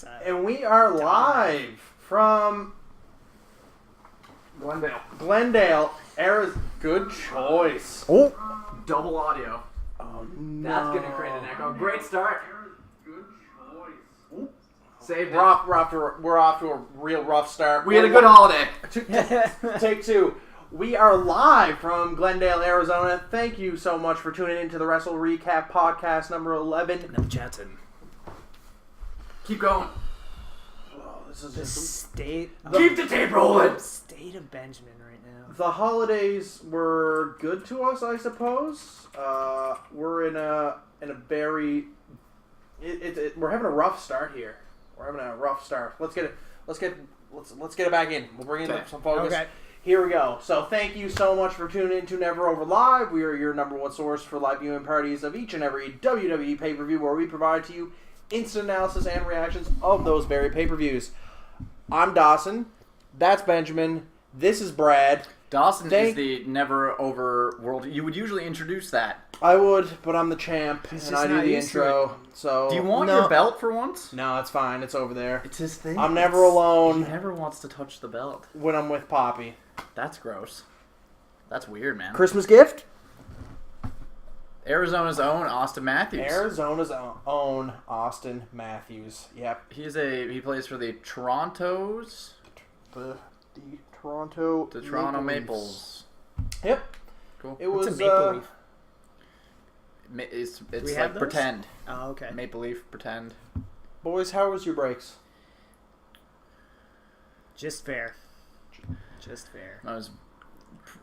style. And we are live from Glendale, Arizona. Good choice. Oh, double audio. Oh, no. That's going to create an echo. Great start. Good choice. Saved it. We're off to a real rough start. We had a good holiday. Take two. We are live from Glendale, Arizona. Thank you so much for tuning in to the Wrestle Recap Podcast number 11. No chatting. Keep going. Oh, this is The just state. Keep the tape rolling. State of Benjamin right now. the holidays were good to us, I suppose. We're in a very we're having a rough start here. We're having a rough start. Let's get it back in. We'll bring in some focus. Okay. Here we go. So thank you so much for tuning in to Never Over Live. We are your number one source for live viewing parties of each and every WWE pay-per-view, where we provide to you instant analysis and reactions of those very pay-per-views. I'm Dawson. That's Benjamin. This is Brad. Dawson is the never over world. You would usually introduce that. I would, but I'm the champ, He's and just I do not the used to intro. So Do you want no. your belt for once? No, it's fine. It's over there. It's his thing. I'm never alone He never wants to touch the belt. when I'm with Poppy. That's gross. That's weird, man. Christmas gift? Arizona's own Austin Matthews. Arizona's own Austin Matthews. Yep. He plays for the Toronto's. The Toronto. The Toronto Maple Maples. Leafs. Yep. Cool. It What's was a maple leaf? It's we like have those? pretend. Oh, okay. Maple leaf, pretend. Boys, how was your breaks? Just fair. Just fair.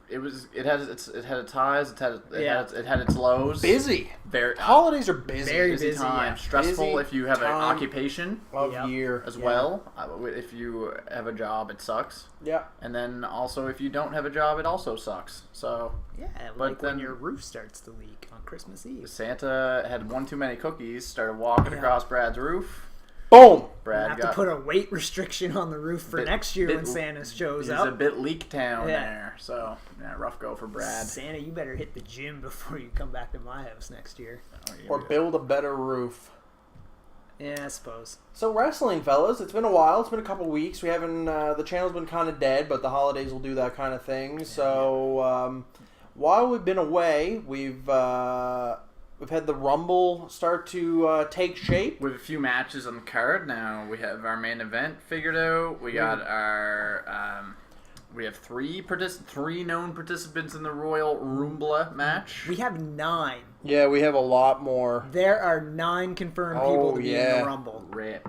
It had its highs, it had its lows. Busy. Very Holidays are busy. Very busy busy, time. yeah. Stressful Busy if you have an time occupation of Yep. year. as well. If you have a job, it sucks. Yeah. And then also if you don't have a job, it also sucks. So Yeah, But like then- when your roof starts to leak on Christmas Eve. Santa had one too many cookies, started walking Yeah. across Brad's roof. Boom. Brad have got to put a weight restriction on the roof for next year when Santa shows He's up. a bit leak town Yeah. there. So yeah, rough go for Brad. Santa, you better hit the gym before you come back to my house next year. Oh, yeah, Or build a better roof. Yeah, I suppose. So wrestling, fellas, it's been a while. It's been a couple weeks. We haven't. The channel's been kind of dead, but the holidays will do that kind of thing. So while we've been away, we've had the Rumble start to take shape. With a few matches on the card now, we have our main event figured out. We got our we have three known participants in the Royal Rumble match. We have 9. Yeah, we have a lot more. There are 9 confirmed people to be in yeah. the Rumble. Rip,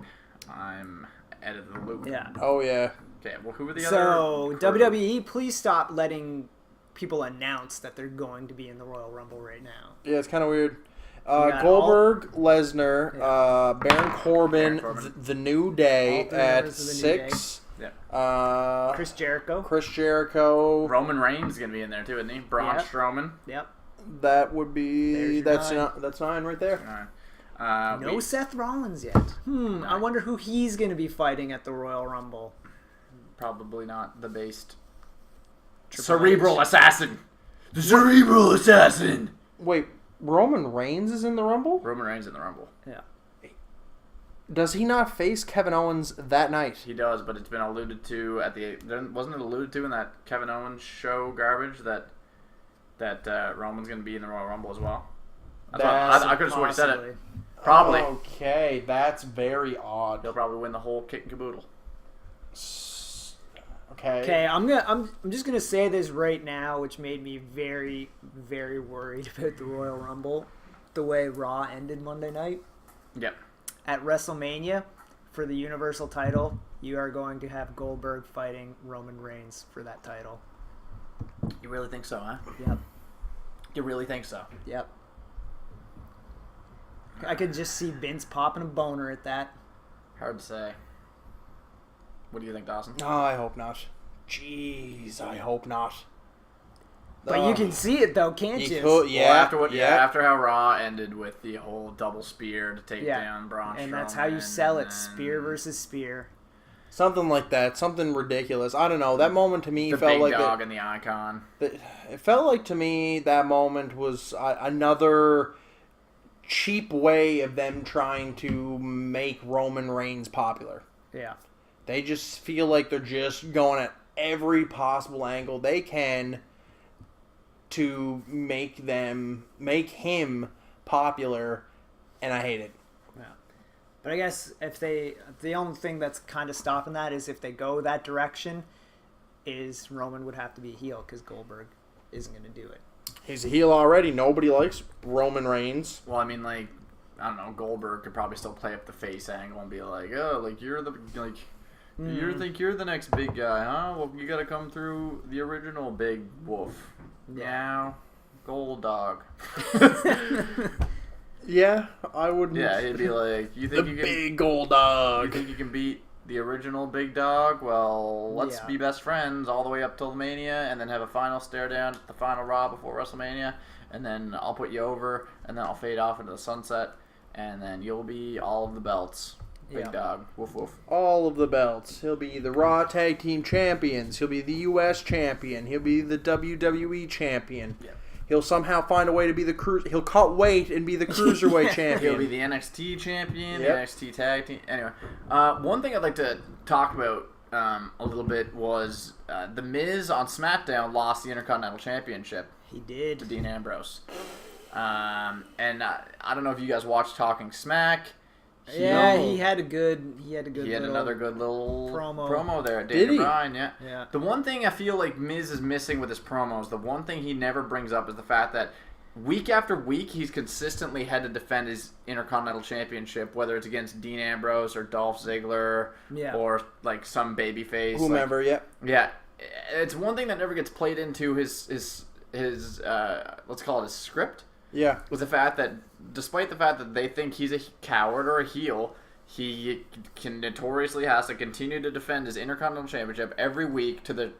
I'm out of the loop. Yeah. Oh yeah. Okay. Well, who are the So, other? crew? WWE, please stop letting people announce that they're going to be in the Royal Rumble right now. Yeah, it's kind of weird. got Goldberg, Lesnar, Baron Corbin, Baron Corbin. The New Day All three at members of The New 6. Yeah. Chris Jericho. Chris Jericho. Roman Reigns is gonna be in there too, isn't he? Braun Yep. Strowman. Yep. That would be There's your 9. That's 9 right there. No Seth Rollins yet. I wonder who he's going to be fighting at the Royal Rumble. Probably not the based. Triple Cerebral H. assassin. The cerebral assassin. Wait, Roman Reigns is in the Rumble? Roman Reigns in the Rumble. Yeah. Does he not face Kevin Owens that night? He does, but it's been alluded to wasn't it alluded to in that Kevin Owens show garbage that Roman's going to be in the Royal Rumble as well? I could have sworn he said Possibly. it. Probably. Okay, that's very odd. He'll probably win the whole kit and caboodle. Okay. Okay, I'm just gonna say this right now, which made me very, very worried about the Royal Rumble, the way Raw ended Monday night. Yep. At WrestleMania, for the Universal title, you are going to have Goldberg fighting Roman Reigns for that title. You really think so, huh? Yep. You really think so? Yep. I could just see Vince popping a boner at that. Hard to say. What do you think, Dawson? No, I hope not. Jeez, I hope not. But you can see it though, can't you? Could, yeah. Well, after how Raw ended with the whole double spear to take down Braun Strowman. And that's how you sell it, and spear versus spear. Something like that. Something ridiculous. I don't know. That moment to me the felt big like dog and the icon. it felt like to me that moment was another cheap way of them trying to make Roman Reigns popular. Yeah. They just feel like they're just going at every possible angle they can to make him popular, and I hate it. Yeah. But I guess the only thing that's kind of stopping that is if they go that direction, is Roman would have to be a heel because Goldberg isn't going to do it. He's a heel already. Nobody likes Roman Reigns. Well, I mean, like, I don't know. Goldberg could probably still play up the face angle and be like, "Oh, like you think you're the next big guy, huh? Well, you got to come through the original big wolf, yeah, gold dog." Yeah, I would. Yeah, he'd be like, "You think you can big gold dog? You think you can beat the original big dog? Well, let's be best friends all the way up till Mania, and then have a final stare down at the final Raw before WrestleMania, and then I'll put you over, and then I'll fade off into the sunset, and then you'll be all of the belts, big dog, woof woof." All of the belts. He'll be the Raw Tag Team Champions. He'll be the U.S. Champion. He'll be the WWE Champion. Yeah. He'll somehow find a way to be he'll cut weight and be the Cruiserweight Champion. He'll be the NXT Champion, the NXT Tag Team. Anyway, one thing I'd like to talk about a little bit was The Miz on SmackDown lost the Intercontinental Championship. He did. To Dean Ambrose. And I don't know if you guys watched Talking Smack. He had another good little promo there at Did Daniel he? Bryan, yeah. Yeah. The one thing I feel like Miz is missing with his promos, the one thing he never brings up is the fact that week after week he's consistently had to defend his Intercontinental Championship, whether it's against Dean Ambrose or Dolph Ziggler or like some babyface. Whomever, Yeah. It's one thing that never gets played into his let's call it his script. Yeah. Was the fact that despite the fact that they think he's a coward or a heel, he notoriously has to continue to defend his Intercontinental Championship every week to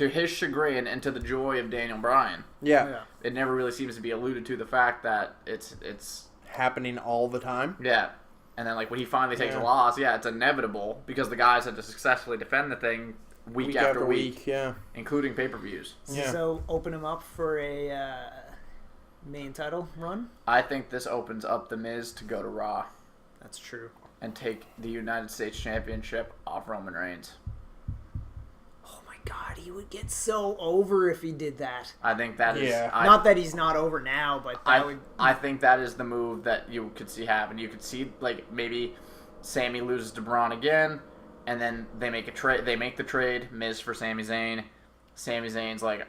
his chagrin and to the joy of Daniel Bryan. Yeah. It never really seems to be alluded to the fact that it's happening all the time. Yeah. And then like when he finally takes a loss, it's inevitable because the guys had to successfully defend the thing week after week, including pay-per-views. Yeah. So open him up for a main title run? I think this opens up The Miz to go to Raw. That's true. And take the United States Championship off Roman Reigns. Oh my God, he would get so over if he did that. I think that is... Not that he's not over now, but I think that is the move that you could see happen. You could see, like, maybe Sami loses to Braun again, and then they make a trade. They make the trade, Miz for Sami Zayn. Sami Zayn's like...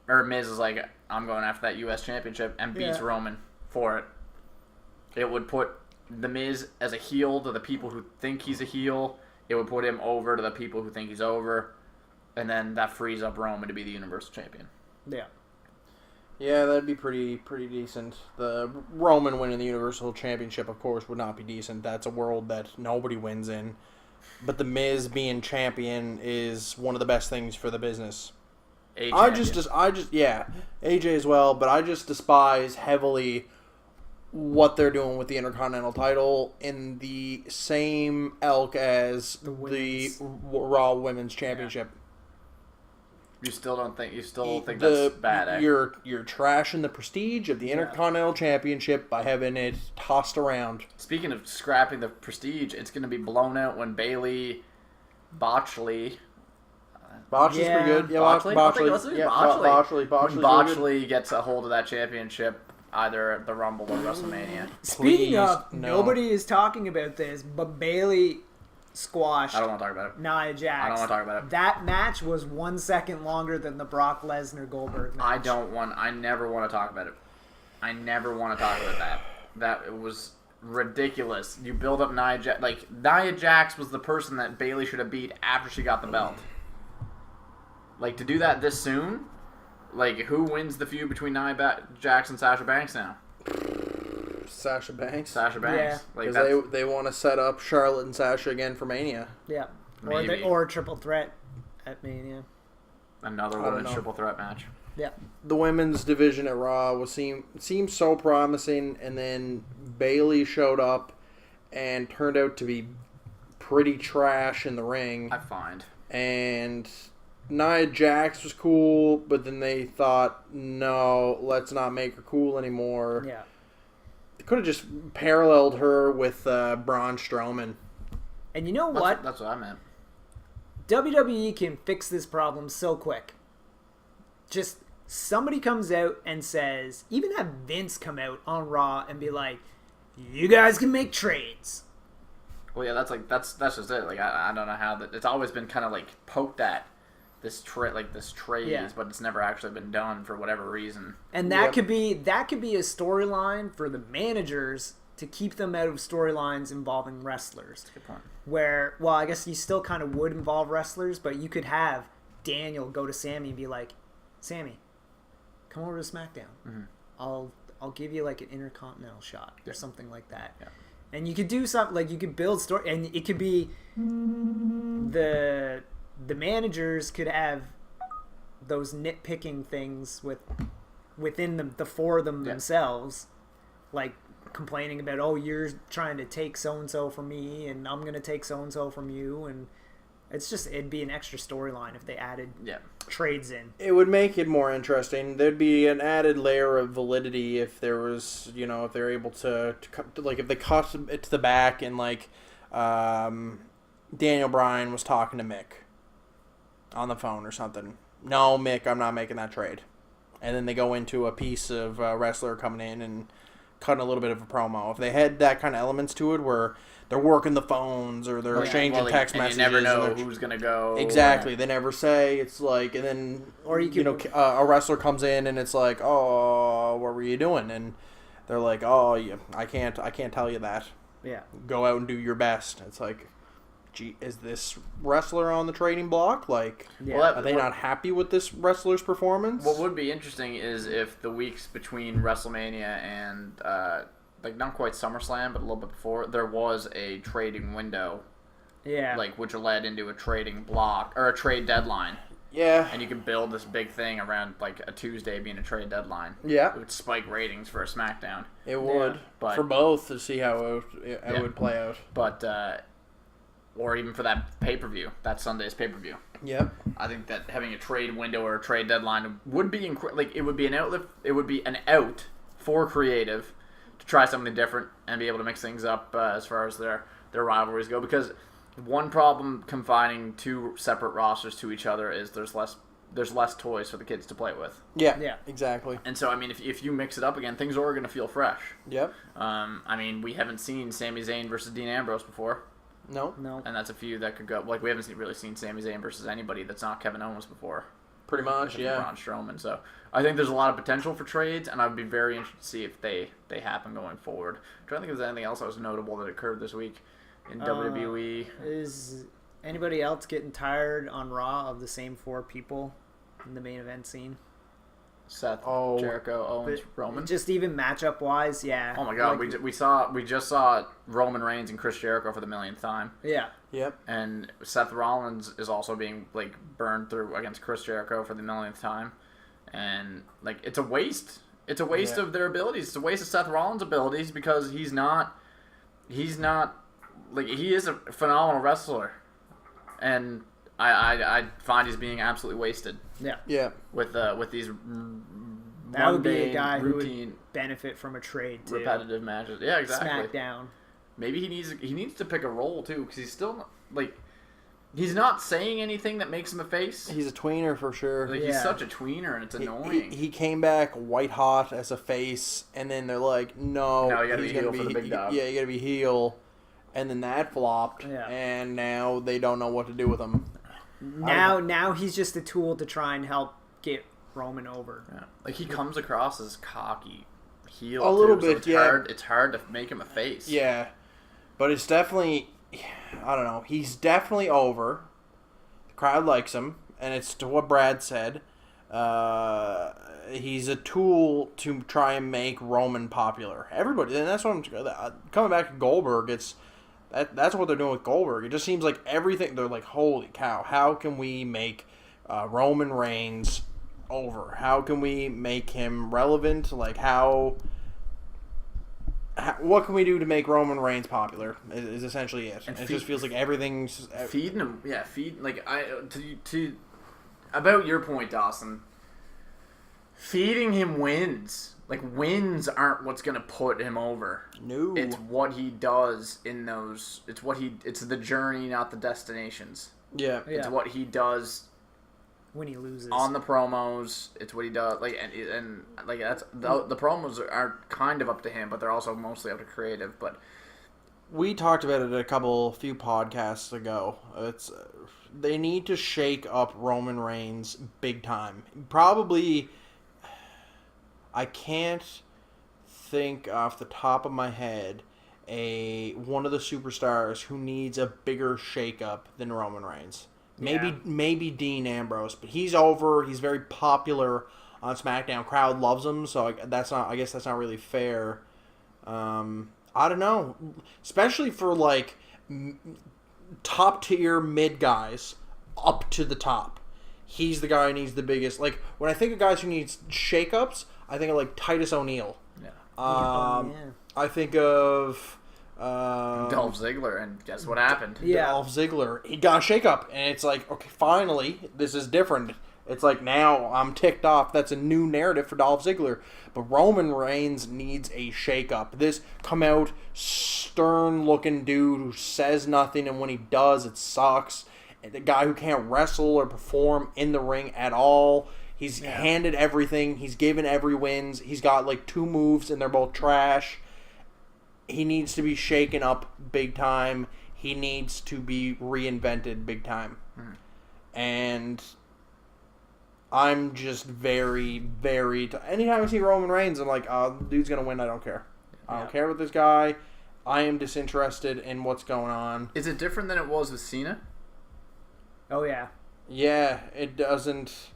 Or Miz is like, I'm going after that U.S. Championship, and beats Roman for it. It would put The Miz as a heel to the people who think he's a heel. It would put him over to the people who think he's over. And then that frees up Roman to be the Universal Champion. Yeah. Yeah, that'd be pretty decent. The Roman winning the Universal Championship, of course, would not be decent. That's a world that nobody wins in. But The Miz being champion is one of the best things for the business. AJ as well, but I just despise heavily what they're doing with the Intercontinental title in the same elk as the Raw Women's Championship. You still think that's bad, eh? You're trashing the prestige of the Intercontinental Championship by having it tossed around. Speaking of scrapping the prestige, it's going to be blown out when Bayley Botchley Botchley's pretty good. Yeah, Botchley gets a hold of that championship either at the Rumble or WrestleMania. Speaking of, nobody is talking about this, but Bayley squashed I don't want to talk about it. Nia Jax. I don't want to talk about it. That match was 1 second longer than the Brock Lesnar Goldberg match. I never want to talk about it. I never want to talk about that. That was ridiculous. You build up Nia Jax. Like, Nia Jax was the person that Bayley should have beat after she got the belt. Like, to do that this soon? Like, who wins the feud between Nia Jax and Sasha Banks now? Sasha Banks. Yeah. Like, they want to set up Charlotte and Sasha again for Mania. Yeah. Maybe. Or a triple threat at Mania. Another women's triple threat match. Yeah. The women's seemed so promising, and then Bayley showed up and turned out to be pretty trash in the ring. I find. And Nia Jax was cool, but then they thought, no, let's not make her cool anymore. Yeah. could have just paralleled her with Braun Strowman. And you know what? That's what I meant. WWE can fix this problem so quick. Just somebody comes out and says, even have Vince come out on Raw and be like, you guys can make trades. Well, yeah, that's just it. Like I don't know how that. It's always been kind of like poked at this trades, Yeah. but it's never actually been done for whatever reason. And that could be a storyline for the managers to keep them out of storylines involving wrestlers. That's a good point. Where, well, I guess you still kind of would involve wrestlers, but you could have Daniel go to Sammy and be like, Sammy, come over to SmackDown. Mm-hmm. I'll give you like an intercontinental shot or something like that. Yeah. And you could do something like you could build story, and it could be the managers could have those nitpicking things within the four of them themselves, like complaining about, oh, you're trying to take so and so from me, and I'm gonna take so and so from you, and it'd be an extra storyline if they added trades in. It would make it more interesting. There'd be an added layer of validity if there was, if they're able to like, if they cut it to the back and like Daniel Bryan was talking to Mick on the phone or something. No, Mick, I'm not making that trade. And then they go into a piece of wrestler coming in and cutting a little bit of a promo. If they had that kind of elements to it where they're working the phones or they're exchanging text messages. You never know who's going to go. Exactly. They never say. It's like, and then, or a wrestler comes in and it's like, oh, what were you doing? And they're like, oh, yeah, I can't tell you that. Yeah. Go out and do your best. It's like, gee, is this wrestler on the trading block? Like, are they not happy with this wrestler's performance? What would be interesting is if the weeks between WrestleMania and like not quite SummerSlam, but a little bit before, there was a trading window. Yeah. Like which led into a trading block or a trade deadline. Yeah. And you could build this big thing around like a Tuesday being a trade deadline. Yeah. It would spike ratings for a SmackDown. It would. But for both to see how it would play out. But or even for that pay-per-view, that Sunday's pay-per-view. Yep. I think that having a trade window or a trade deadline would be it would be an outlet. It would be an out for creative to try something different and be able to mix things up as far as their rivalries go. Because one problem confining two separate rosters to each other is there's less toys for the kids to play with. Yeah. Yeah. Exactly. And so I mean, if you mix it up again, things are going to feel fresh. Yep. I mean, we haven't seen Sami Zayn versus Dean Ambrose before. No. And that's a feud that could go. Like, we haven't really seen Sami Zayn versus anybody that's not Kevin Owens before. Pretty much, yeah. Braun Strowman. So I think there's a lot of potential for trades, and I'd be very interested to see if they happen going forward. I'm trying to think if there's anything else that was notable that occurred this week in WWE. Is anybody else getting tired on Raw of the same four people in the main event scene? Seth, Jericho, Owens, Roman. Just even matchup wise, yeah. Oh my God, like, we just saw Roman Reigns and Chris Jericho for the millionth time. Yeah. Yep. And Seth Rollins is also being like burned through against Chris Jericho for the millionth time, and like it's a waste. It's a waste of their abilities. It's a waste of Seth Rollins' abilities because he's not like he is a phenomenal wrestler, and I find he's being absolutely wasted. Yeah. Yeah. With these that would be a guy routine, who would benefit from a trade too. Repetitive matches. Yeah, exactly. SmackDown. Maybe he needs to pick a role too because he's still like he's not saying anything that makes him a face. He's a tweener for sure. Like, he's such a tweener and it's annoying. He came back white hot as a face, and then they're like, no, you gotta be heel for the big dog. Yeah, you gotta be heel. And then that flopped, and now they don't know what to do with him. Now he's just a tool to try and help get Roman over. Yeah. Like he comes across as cocky heel a little too, bit. So it's hard to make him a face. Yeah, but it's definitely, I don't know. He's definitely over. The crowd likes him, and it's to what Brad said. He's a tool to try and make Roman popular. Everybody, and that's what I'm coming back to Goldberg. That's what they're doing with Goldberg. It just seems like everything, they're like, holy cow, how can we make Roman Reigns over? How can we make him relevant? Like, what can we do to make Roman Reigns popular is essentially it. And it just feels like everything's... Feeding him, like, to about your point, Dawson, feeding him wins. Like, wins aren't what's going to put him over. No. It's what he does in those. It's the journey, not the destinations. Yeah. It's what he does when he loses on the promos. It's what he does. Like, and like, that's the promos are kind of up to him, but they're also mostly up to creative. But we talked about it a few podcasts ago. They need to shake up Roman Reigns big time. Probably, I can't think off the top of my head one of the superstars who needs a bigger shakeup than Roman Reigns. Maybe Dean Ambrose, but he's over. He's very popular on SmackDown. Crowd loves him, so I guess that's not really fair. I don't know, especially for like top tier mid guys up to the top. He's the guy who needs the biggest. Like, when I think of guys who need shakeups, I think of like Titus O'Neil. yeah, I think of Dolph Ziggler, and guess what happened? Yeah. Dolph Ziggler. He got a shakeup, and it's like, okay, finally, this is different. It's like, now I'm ticked off. That's a new narrative for Dolph Ziggler. But Roman Reigns needs a shakeup. This come out stern-looking dude who says nothing, and when he does, it sucks. The guy who can't wrestle or perform in the ring at all. He's handed everything. He's given every wins. He's got like 2 moves, and they're both trash. He needs to be shaken up big time. He needs to be reinvented big time. And I'm just very, very... anytime I see Roman Reigns, I'm like, oh, the dude's going to win. I don't care. I don't care with this guy. I am disinterested in what's going on. Is it different than it was with Cena? Oh, yeah. Yeah, it doesn't...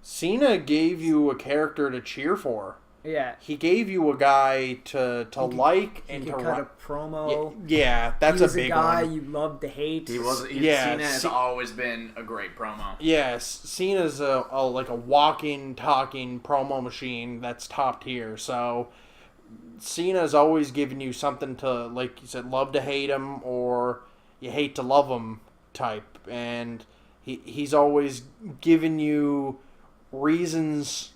Cena gave you a character to cheer for. Yeah. He gave you a guy to like and to cut a promo. Yeah, that's a big guy one. you love to hate. Cena has always been a great promo. Yes, Cena's like a walking, talking promo machine that's top tier. So Cena's always giving you something to, like you said, love to hate him or you hate to love him type. And he's always giving you reasons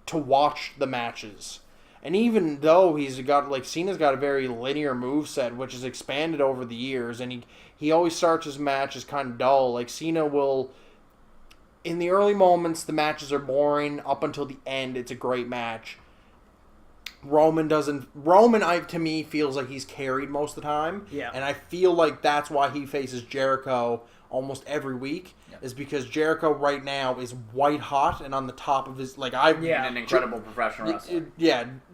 to watch the matches. And even though Cena's got a very linear moveset, which is expanded over the years, and he always starts his matches kind of dull. Like, Cena will, in the early moments, the matches are boring. Up until the end, it's a great match. Roman, to me, feels like he's carried most of the time. Yeah. And I feel like that's why he faces Jericho almost every week. Is because Jericho right now is white hot and on the top of his... an incredible professional wrestler.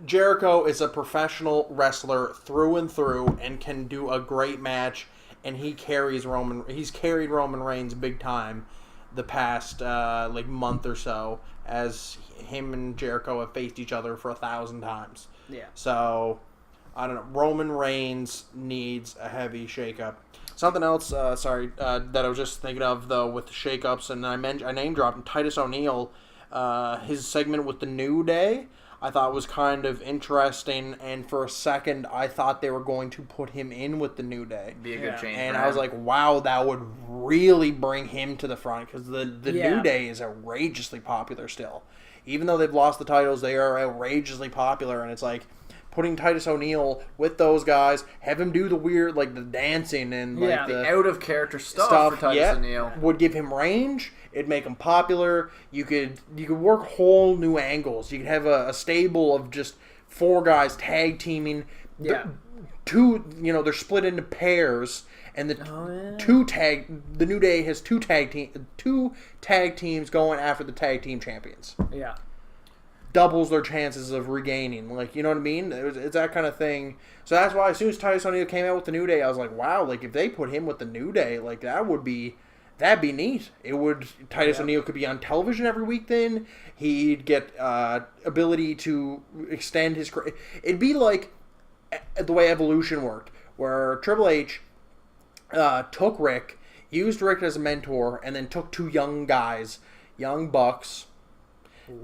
Jericho is a professional wrestler through and through and can do a great match, and he's carried Roman Reigns big time the past month or so, as him and Jericho have faced each other for 1,000 times. Yeah. So, I don't know. Roman Reigns needs a heavy shakeup. Something else, that I was just thinking of, though, with the shakeups, and I name-dropped Titus O'Neil. His segment with the New Day, I thought was kind of interesting, and for a second, I thought they were going to put him in with the New Day. Be a good change. And I was like, wow, that would really bring him to the front, because the New Day is outrageously popular still. Even though they've lost the titles, they are outrageously popular, and it's like... putting Titus O'Neil with those guys, have him do the weird, the dancing and the out of character stuff for Titus O'Neil would give him range. It'd make him popular. You could work whole new angles. You could have a stable of just 4 guys tag teaming. Yeah. They're split into pairs, and the New Day has two tag teams going after the tag team champions. Yeah. Doubles their chances of regaining. You know what I mean? It's that kind of thing. So that's why as soon as Titus O'Neil came out with the New Day, I was like, wow, if they put him with the New Day, that'd be neat. Titus O'Neil could be on television every week then. He'd get ability to extend his career. It'd be like the way Evolution worked, where Triple H took Rick, used Rick as a mentor, and then took 2 young guys, young bucks,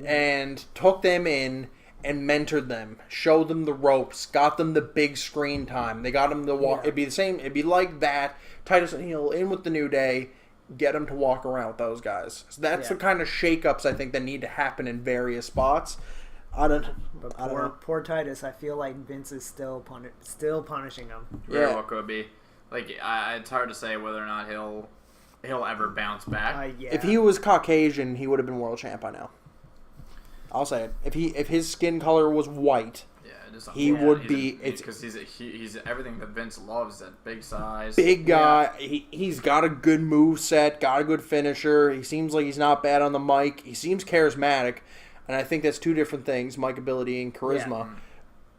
and took them in and mentored them, showed them the ropes, got them the big screen time. They got them the walk. It'd be the same. It'd be like that. Titus O'Neil in with the New Day, get him to walk around with those guys. So that's the kind of shakeups I think that need to happen in various spots. I don't know. Poor Titus, I feel like Vince is still punishing him. Very well could be. Like, it's hard to say whether or not he'll ever bounce back. If he was Caucasian, he would have been world champ by now. I'll say it. If his skin color was white, he would be. Because he's everything that Vince loves. That big size, big guy. Yeah. He's got a good move set, got a good finisher. He seems like he's not bad on the mic. He seems charismatic, and I think that's two different things: mic ability and charisma. Yeah.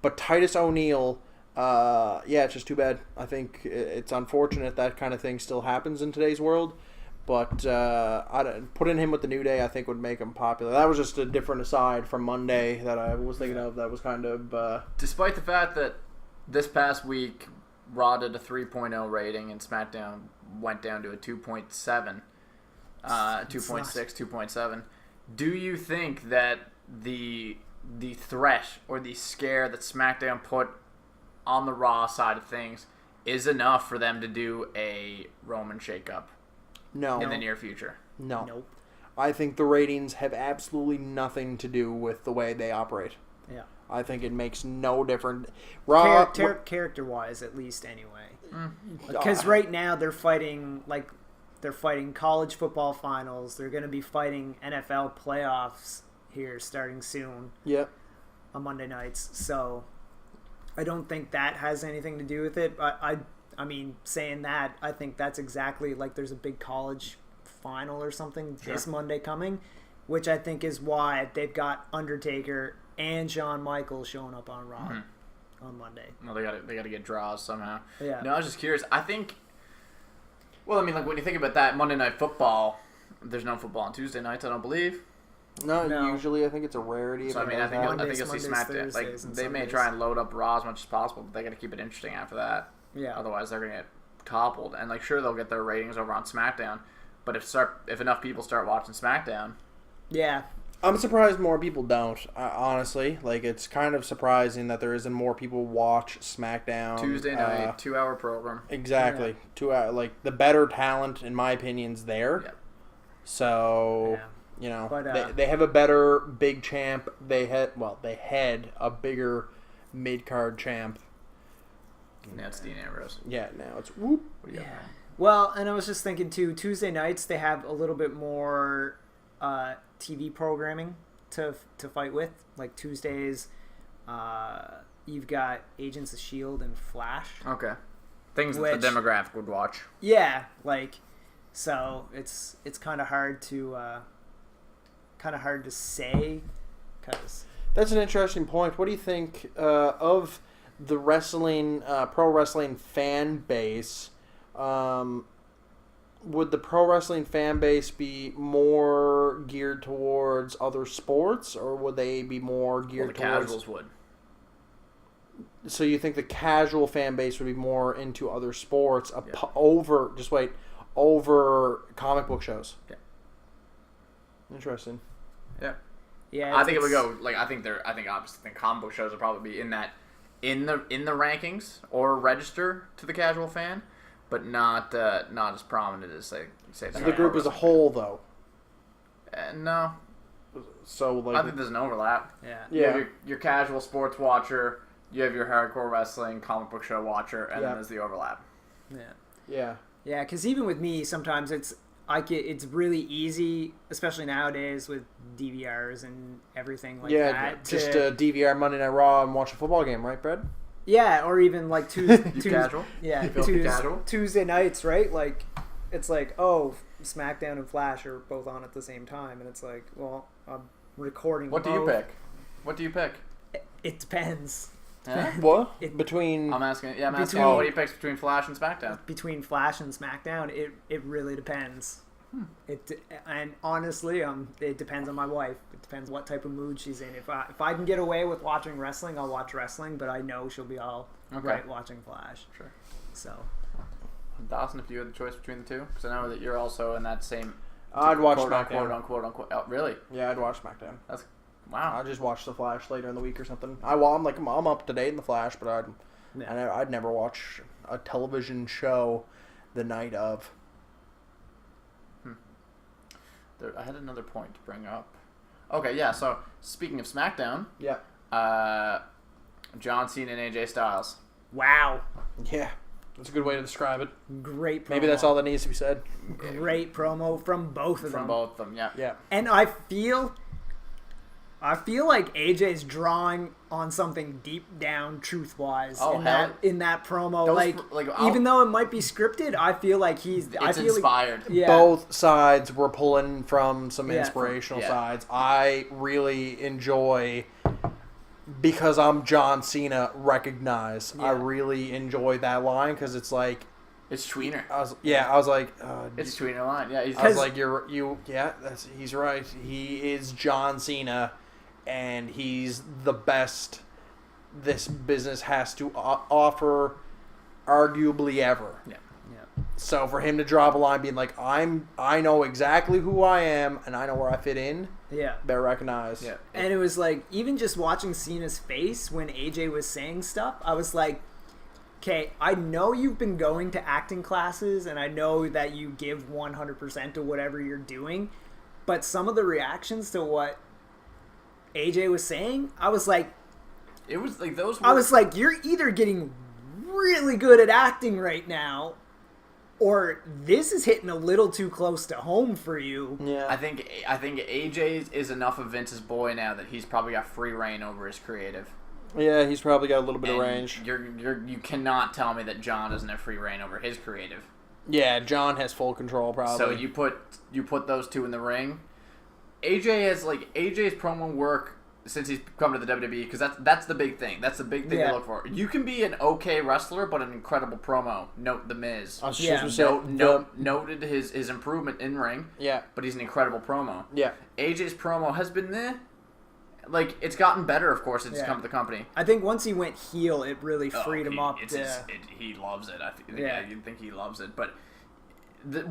But Titus O'Neil, it's just too bad. I think it's unfortunate that kind of thing still happens in today's world. But putting him with the New Day, I think, would make him popular. That was just a different aside from Monday that I was thinking of. That was kind of... Despite the fact that this past week, Raw did a 3.0 rating and SmackDown went down to a 2.7, 2.6, 2.7. Do you think that the threat or the scare that SmackDown put on the Raw side of things is enough for them to do a Roman shakeup? No. In the near future? No. Nope. I think the ratings have absolutely nothing to do with the way they operate. Yeah. I think it makes no difference. Character-wise, at least, anyway. Because right now they're fighting college football finals. They're going to be fighting NFL playoffs here starting soon. Yep. On Monday nights. So I don't think that has anything to do with it. I mean, saying that, I think that's exactly like there's a big college final or something this Monday coming, which I think is why they've got Undertaker and Shawn Michaels showing up on Raw on Monday. Well, they got to get draws somehow. Yeah. No, I was just curious. I think. Well, I mean, like when you think about that Monday Night Football, there's no football on Tuesday nights. I don't believe. No, usually I think it's a rarity. So I mean, I think you'll see SmackDown. Like they may try and load up Raw as much as possible, but they got to keep it interesting after that. Yeah. Otherwise, they're gonna get toppled. And like, sure, they'll get their ratings over on SmackDown, but if enough people start watching SmackDown, yeah, I'm surprised more people don't. Honestly, like it's kind of surprising that there isn't more people watch SmackDown Tuesday night, 2-hour program. Exactly, 2 hour. Like the better talent, in my opinion's there. Yep. So but, they have a better big champ. They had a bigger mid card champ. Now it's Dean Ambrose. Yeah, now it's whoop. Well, and I was just thinking too, Tuesday nights they have a little bit more TV programming to fight with. Like Tuesdays, you've got Agents of S.H.I.E.L.D. and Flash. Okay. Things that the demographic would watch. Yeah, so it's kind of hard to say, because that's an interesting point. What do you think of the wrestling, pro wrestling fan base? Would the pro wrestling fan base be more geared towards other sports, or would they be more geared towards... the casuals would. So you think the casual fan base would be more into other sports over comic book shows? Yeah. Interesting. Yeah. Yeah. I think it would go I think comic book shows would probably be in the rankings or register to the casual fan, but not as prominent as say the group as a whole, though. No. So I think there's an overlap. Yeah. You have your casual sports watcher, you have your hardcore wrestling comic book show watcher, and then there's the overlap. Yeah. Yeah. Yeah, because even with me, sometimes it's really easy, especially nowadays with DVRs and everything like that. Yeah, just DVR Monday Night Raw and watch a football game, right, Brad? Yeah, or even like casual. Yeah, casual? Tuesday nights, right? Like, it's like, oh, SmackDown and Flash are both on at the same time, and it's like, well, I'm recording. What do you pick? It depends. Yeah? What? I'm asking what do you pick between Flash and SmackDown? Between Flash and SmackDown, it really depends. And honestly, it depends on my wife. It depends what type of mood she's in. If I can get away with watching wrestling, I'll watch wrestling, but I know she'll be all right watching Flash. Sure. So, Dawson, if you had the choice between the two, because I know that you're also in that same. I'd watch SmackDown. Quote unquote. Oh, really? Yeah, I'd watch SmackDown. That's wow. I just watch the Flash later in the week or something. I'm up to date in the Flash, but I'd never watch a television show the night of. I had another point to bring up. Okay, yeah. So speaking of SmackDown, John Cena and AJ Styles. Wow. Yeah, that's a good way to describe it. Great promo. Maybe that's all that needs to be said. Great promo from both of them. From both of them, yeah. Yeah. And I feel like AJ's drawing on something deep down, truth-wise, in that promo. Even though it might be scripted, I feel like it's inspired. Yeah. Both sides were pulling from some inspirational sides. I really enjoy, because I'm John Cena, recognize. Yeah. I really enjoy that line because it's like, it's tweener. I was like, it's tweener line. Yeah, I was like, he's right. He is John Cena, and he's the best this business has to offer, arguably ever. Yeah. So for him to drop a line being like, I know exactly who I am, and I know where I fit in. Yeah. Better recognize. Yeah. And it was like, even just watching Cena's face when AJ was saying stuff, I was like, okay, I know you've been going to acting classes, and I know that you give 100% to whatever you're doing, but some of the reactions to what AJ was saying, I was like, it was like those. I was like, you're either getting really good at acting right now, or this is hitting a little too close to home for you. Yeah. I think AJ is enough of Vince's boy now that he's probably got free reign over his creative. Yeah, he's probably got a little bit of range. You cannot tell me that John doesn't have free reign over his creative. Yeah, John has full control probably. So you put those two in the ring. AJ's promo work since he's come to the WWE, because that's the big thing. That's the big thing to look for. You can be an okay wrestler, but an incredible promo. Note The Miz. Noted his improvement in ring. Yeah. But he's an incredible promo. Yeah. AJ's promo has been it's gotten better, of course, since he's come to the company. I think once he went heel, it really freed him up. He loves it. I think he loves it. But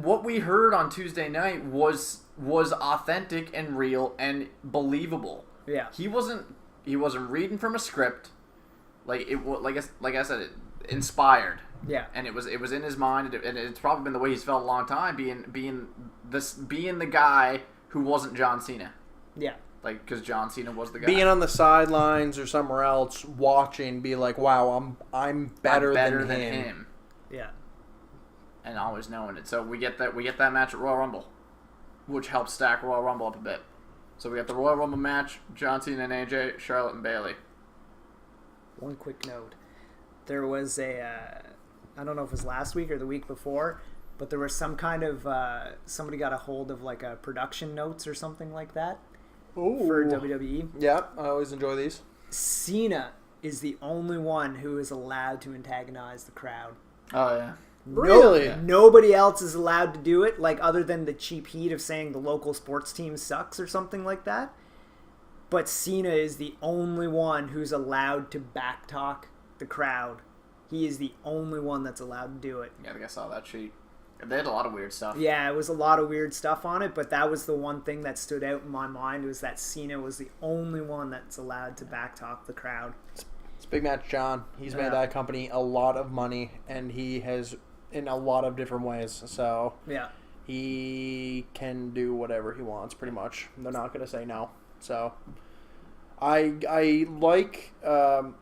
what we heard on Tuesday night was authentic and real and believable. Yeah. He wasn't reading from a script. Like I said, it inspired. Yeah. And it was in his mind, and it's probably been the way he's felt a long time, being the guy who wasn't John Cena. Yeah. Like, because John Cena was the guy. Being on the sidelines or somewhere else, watching, be like, wow, I'm better than him. Yeah. And always knowing it. So we get that match at Royal Rumble, which helps stack Royal Rumble up a bit. So we got the Royal Rumble match, John Cena and AJ, Charlotte and Bayley. One quick note. There was I don't know if it was last week or the week before, but there was some kind of, somebody got a hold of like a production notes or something like that. Ooh. For WWE. Yeah, I always enjoy these. Cena is the only one who is allowed to antagonize the crowd. Oh, yeah. Really? Nobody else is allowed to do it, like other than the cheap heat of saying the local sports team sucks or something like that. But Cena is the only one who's allowed to backtalk the crowd. He is the only one that's allowed to do it. Yeah, I think I saw that sheet. They had a lot of weird stuff. Yeah, it was a lot of weird stuff on it, but that was the one thing that stood out in my mind, was that Cena was the only one that's allowed to backtalk the crowd. It's Big Match John. He's made that company a lot of money, and he has in a lot of different ways. So he can do whatever he wants, pretty much. They're not going to say no. So I like how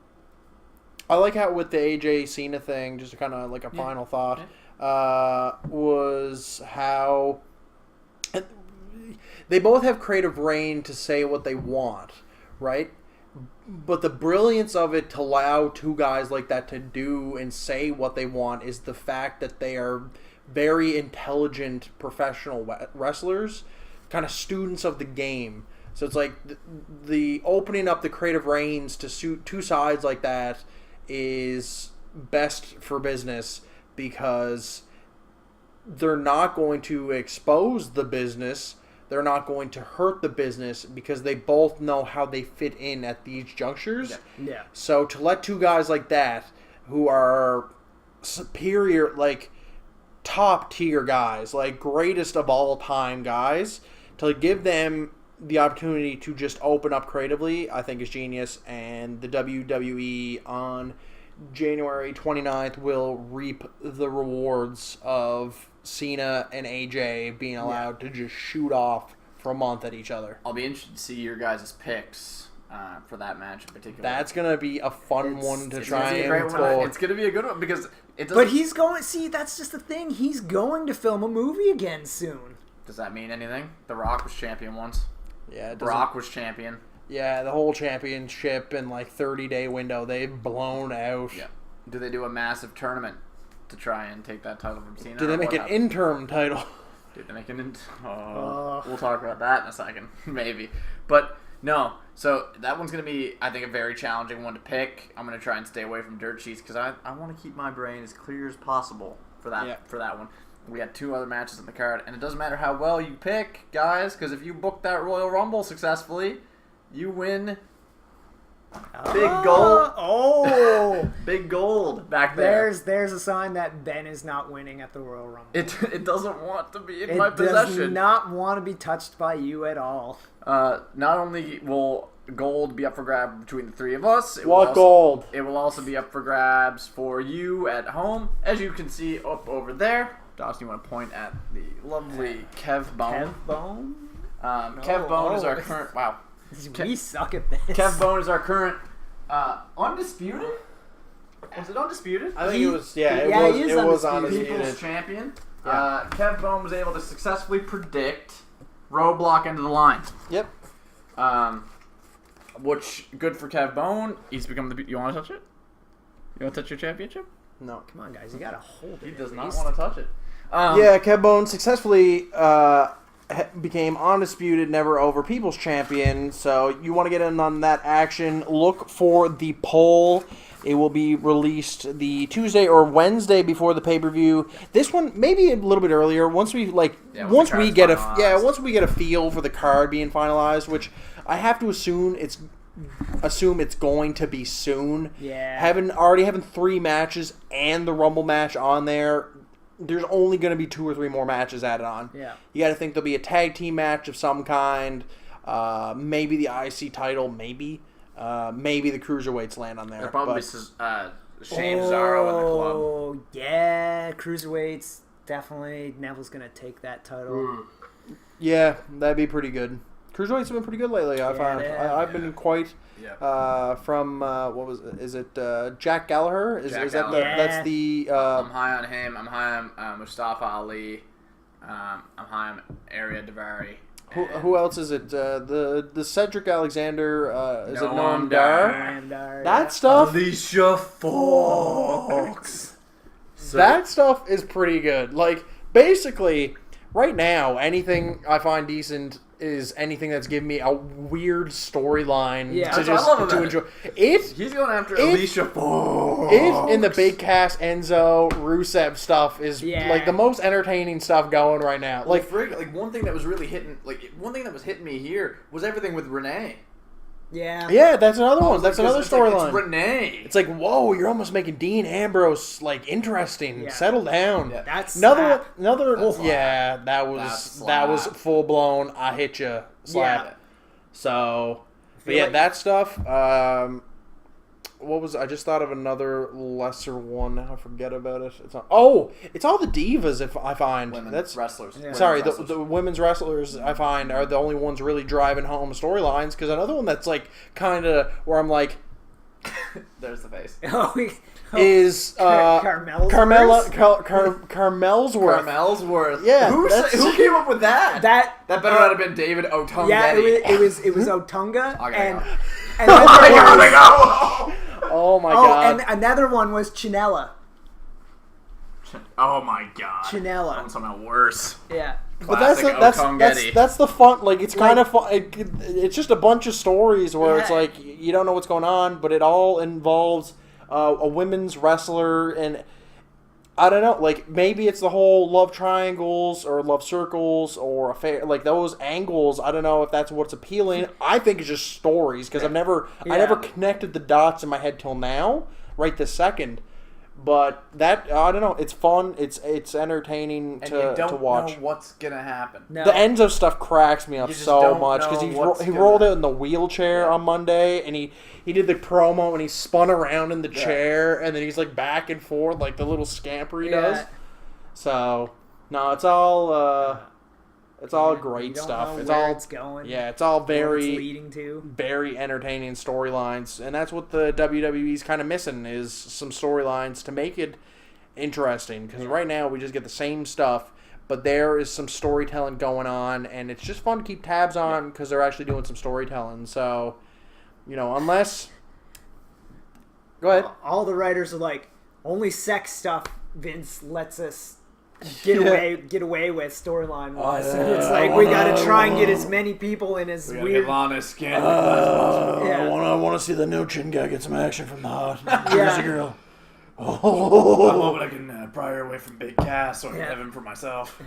with the AJ Cena thing, just kind of like a final thought. Was how they both have creative reign to say what they want, right? But the brilliance of it to allow two guys like that to do and say what they want is the fact that they are very intelligent professional wrestlers, kind of students of the game. So it's like the opening up the creative reins to suit two sides like that is best for business, because they're not going to expose the business. They're not going to hurt the business, because they both know how they fit in at these junctures. Yeah. So to let two guys like that, who are superior, like top tier guys, like greatest of all time guys, to give them the opportunity to just open up creatively, I think is genius. And the WWE on January 29th will reap the rewards of Cena and AJ being allowed to just shoot off for a month at each other. I'll be interested to see your guys' picks for that match in particular. That's going to be a fun one to try and pull. It's going to be a good one because it doesn't... But he's going... See, that's just the thing. He's going to film a movie again soon. Does that mean anything? The Rock was champion once. Yeah, Brock was champion. Yeah, the whole championship in 30-day window, they've blown out. Yeah. Do they do a massive tournament to try and take that title from Cena? Do they make an interim title? Did they make an we'll talk about that in a second, maybe. But no, so that one's going to be, I think, a very challenging one to pick. I'm going to try and stay away from dirt sheets because I want to keep my brain as clear as possible for that one. We had 2 other matches on the card, and it doesn't matter how well you pick, guys, because if you book that Royal Rumble successfully, you win big gold. Oh, big gold back there. There's a sign that Ben is not winning at the Royal Rumble. It doesn't want to be in my possession. It does not want to be touched by you at all. Not only will gold be up for grabs between the 3 of us. Gold? It will also be up for grabs for you at home, as you can see up over there. Dawson, you want to point at the lovely Kev Bone? Kev Bone? Kev Bone is our current... Wow. We suck at this. Kev Bone is our current undisputed? Was it undisputed? I think it was, it was undisputed. People's champion. Yeah. Kev Bone was able to successfully predict roadblock into the line. Yep. Which, good for Kev Bone. He's become the... You want to touch it? You want to touch your championship? No. Come on, guys. You got to hold it. He does not want to touch it. Kev Bone successfully became undisputed, never over People's Champion. So you want to get in on that action. Look for the poll. It will be released the Tuesday or Wednesday before the pay-per-view. This one maybe a little bit earlier. Once we once we get a feel for the card being finalized, which I have to assume it's going to be soon. Yeah. Having 3 matches and the Rumble match on there, there's only going to be 2 or 3 more matches added on. Yeah. You got to think there'll be a tag team match of some kind. Maybe the IC title. Maybe the cruiserweights land on there. There'll probably be Shane Cesaro in the club. Oh yeah, cruiserweights definitely. Neville's gonna take that title. Yeah, that'd be pretty good. Cruiserweights have been pretty good lately. I've been quite from what was it? Is it Jack Gallagher? Is that that's the? I'm high on him. I'm high on Mustafa Ali. I'm high on Arya Daivari. Who else is it? The Cedric Alexander. Is it Noam Dar? Dar? That stuff. Alicia Fox. That stuff is pretty good. Like basically, right now, anything I find decent is anything that's giving me a weird storyline to enjoy. He's going after Alicia Fox. In the big cast Enzo Rusev stuff is like the most entertaining stuff going right now. Like one thing that was really hitting me here was everything with Renee. Yeah, that's another one. That's another storyline. It's Renee. It's like, whoa, you're almost making Dean Ambrose interesting. Yeah. Settle down. Yeah. That's another. That was full blown. I hit you slap. Yeah. So, but that stuff. What was I just thought of another lesser one. Now I forget about it. It's all the divas. If I find women's wrestlers. Yeah. Sorry, the women's wrestlers I find are the only ones really driving home storylines. Because another one that's like kind of where I'm like, there's the face. Is Carmellsworth? Carmellsworth. Yeah. Who came up with that? That better not have been David Otunga. Yeah, it was Otunga. And oh my god. And another one was Chinella. Oh my god. Chinella. That one's somehow worse. Yeah. But that's the fun. Like it's kind of fun. It's just a bunch of stories where it's like you don't know what's going on, but it all involves a women's wrestler, and I don't know. Like maybe it's the whole love triangles or love circles or affair, like those angles. I don't know if that's what's appealing. I think it's just stories because I never connected the dots in my head till now, right this second. But that I don't know. It's fun. It's entertaining to watch. And you don't know what's gonna happen. No. The Enzo stuff cracks me up so much because he rolled out in the wheelchair on Monday, and he did the promo and he spun around in the chair, and then he's like back and forth like the little scamper he does. So No, it's all You great don't stuff. know It's where all it's going. Yeah, it's all what it's very leading to. very entertaining storylines, and that's what the WWE's kind of missing is some storylines to make it interesting. Because right now we just get the same stuff, but there is some storytelling going on, and it's just fun to keep tabs on because they're actually doing some storytelling. So, unless go ahead. All the writers are like, only sex stuff Vince lets us get away with storyline wise. It's like we gotta try and get as many people in as weird. Get Lana's skin. I want to see the new chin guy get some action from the hot Jersey girl. I'm hoping I can pry her away from Big Cass so I can have him for myself.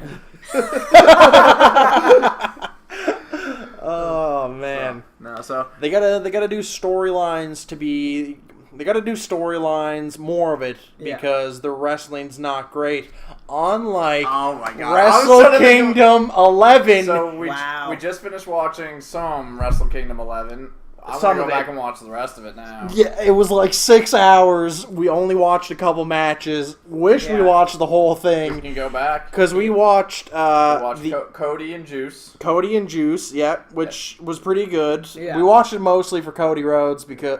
Oh man. So They gotta do storylines to be. They gotta do storylines, more of it, because the wrestling's not great. Unlike oh my God. Wrestle Kingdom 11. So we just finished watching some Wrestle Kingdom 11. I'm Some gonna of go back it. and watch the rest of it now. Yeah, it was like 6 hours. We only watched a couple matches. Wish we watched the whole We thing. can go back. Because we watched We watched Cody and Juice. Cody and Juice, which was pretty good. Yeah. We watched it mostly for Cody Rhodes because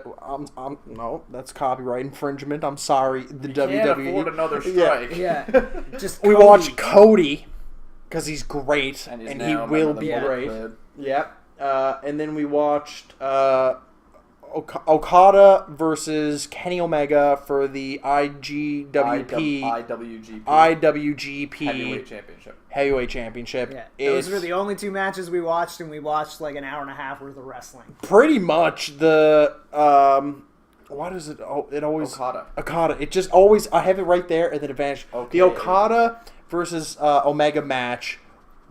no, that's copyright infringement. I'm sorry, the WWE. Can't afford another strike. Yeah, just We Cody. watched Cody because he's great And, and he will be great. Yep. And then we watched Okada versus Kenny Omega for the IWGP Heavyweight Championship. Yeah, those were the only two matches we watched, and we watched like an hour and a half worth of wrestling. Pretty much the what is it? Oh, it always Okada. It just always I have it right there and then it vanished. Okay. The Okada versus Omega match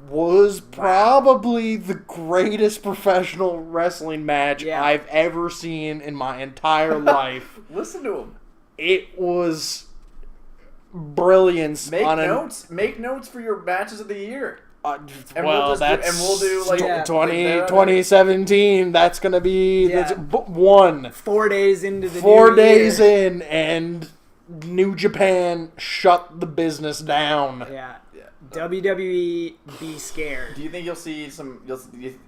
was probably the greatest professional wrestling match I've ever seen in my entire life. Listen to him. It was brilliance. Make notes for your matches of the year. And we'll do like 2017. That's gonna be that's 4 days into the 4 new days year. in, and New Japan shut the business down. Yeah. WWE, be scared. Do you think you'll see some? Do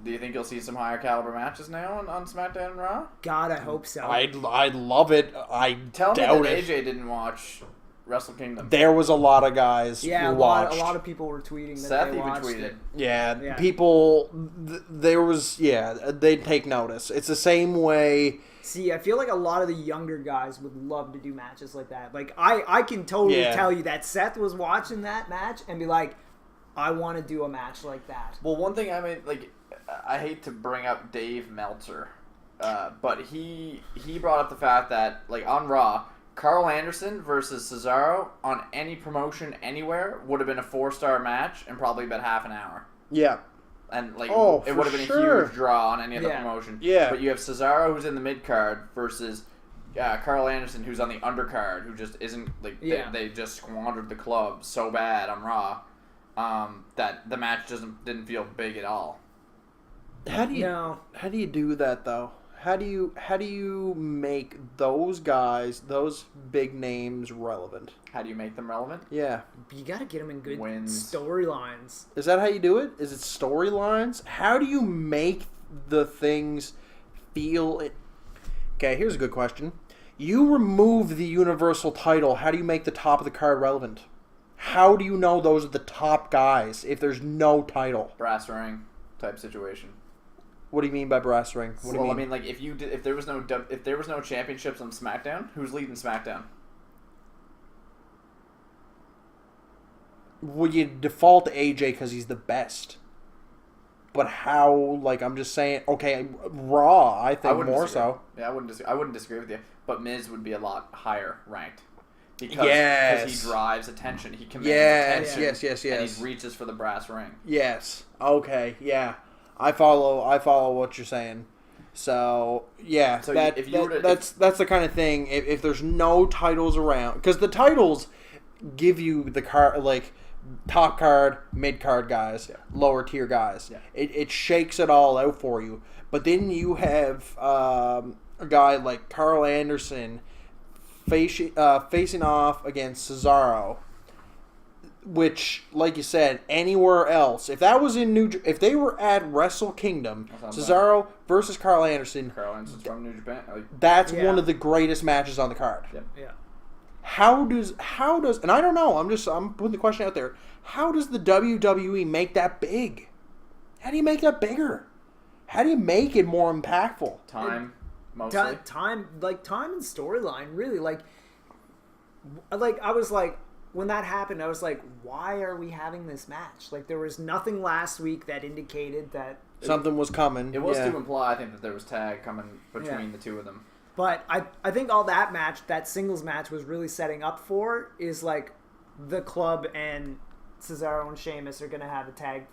you think you'll see some higher caliber matches now on SmackDown and Raw? God, I hope so. I'd love it. Tell me doubt that it. AJ didn't watch Wrestle Kingdom. There was a lot of guys Yeah, who a watched. lot of people were tweeting that Seth they even watched tweeted. it. Yeah, people. There was they'd take notice. It's the same way. See, I feel like a lot of the younger guys would love to do matches like that. Like I can totally tell you that Seth was watching that match and be like, I want to do a match like that. Well, one thing I hate to bring up Dave Meltzer, but he brought up the fact that like on Raw, Carl Anderson versus Cesaro on any promotion anywhere would have been a 4-star match and probably about half an hour. Yeah. And like Oh, it would have been a huge draw on any other promotion. Yeah. But you have Cesaro who's in the mid card versus Carl Anderson who's on the undercard who just isn't like they just squandered the club so bad on Raw that the match didn't feel big at all. How do you do that though? How do you make those guys, those big names, relevant? How do you make them relevant? Yeah. You got to get them in good Wins. storylines. Is that how you do it? Is it storylines? How do you make the things feel it? Okay, here's a good question. You remove the Universal title, how do you make the top of the card relevant? How do you know those are the top guys if there's no title? Brass ring type situation. What do you mean by brass ring? What do you mean? I mean, like if there was no championships on SmackDown, who's leading SmackDown? Well, you default to AJ because he's the best. But how? Like I'm just saying. Okay, Raw. I think more so. Yeah, I wouldn't disagree with you. But Miz would be a lot higher ranked because he drives attention. He commands attention. Yes. And he reaches for the brass ring. Yes. Okay. Yeah. I follow what you're saying. So yeah, So that's the kind of thing. If there's no titles around, because the titles give you the card like top card, mid card guys, lower tier guys. Yeah. It shakes it all out for you. But then you have a guy like Carl Anderson facing off against Cesaro. which, like you said, anywhere else, if that was in if they were at Wrestle Kingdom, Cesaro versus Carl Anderson, Carl Anderson's from New Japan. That's one of the greatest matches on the card. Yep. Yeah. How does, and I don't know, I'm putting the question out there. How does the WWE make that big? How do you make that bigger? How do you make it more impactful? Time, mostly. Time and storyline, really. Like I was like, when that happened, I was like, why are we having this match? Like, there was nothing last week that indicated that something was coming. It was to imply, I think, that there was tag coming between the two of them. But I think all that singles match was really setting up for is like the club and Cesaro and Sheamus are going to have a tag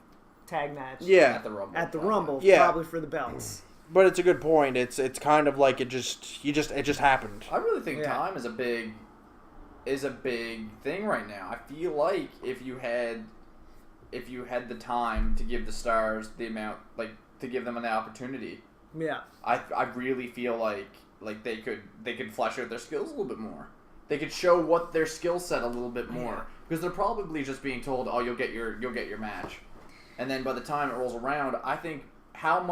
match. Yeah. At the Rumble. Yeah. Probably for the belts. But it's a good point. It's kind of like it just happened. I really think time is a big thing right now. I feel like if you had the time to give the stars the amount, like, to give them an opportunity. Yeah. I really feel like they could flesh out their skills a little bit more. They could show what their skill set a little bit more, because they're probably just being told, "Oh, you'll get your match," and then by the time it rolls around, I think how